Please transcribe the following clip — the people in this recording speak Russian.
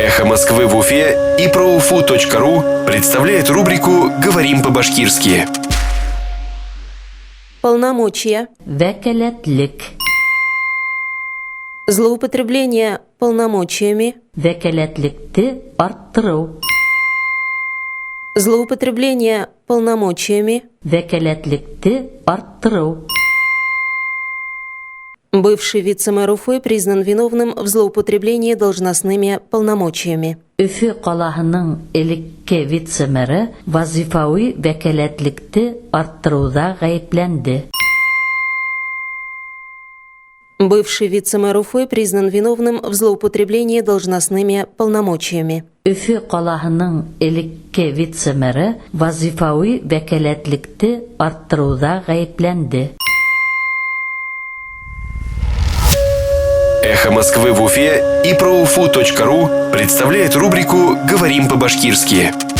Эхо Москвы в Уфе и ProUFU.ру представляет рубрику «Говорим по-башкирски». Полномочия. Вәкәләтлек. Злоупотребление полномочиями. Вәкәләтлекте арттыру. Злоупотребление полномочиями. Вәкәләтлекте арттыру. Бывший вице-мэр Уфы признан виновным в злоупотреблении должностными полномочиями. Өфе ҡалаһының элекке вице-мэры вазифауи вәкәләтлекте арттырыуҙа ғәйепләнде. Бывший вице-мэр Уфы признан виновным в злоупотреблении должностными полномочиями. Өфе ҡалаһының элекке вице-мэры вазифауи вәкәләтлекте арттырыуҙа ғәйепләнде. Эхо Москвы в Уфе и ProUFU.ру представляет рубрику «Говорим по-башкирски».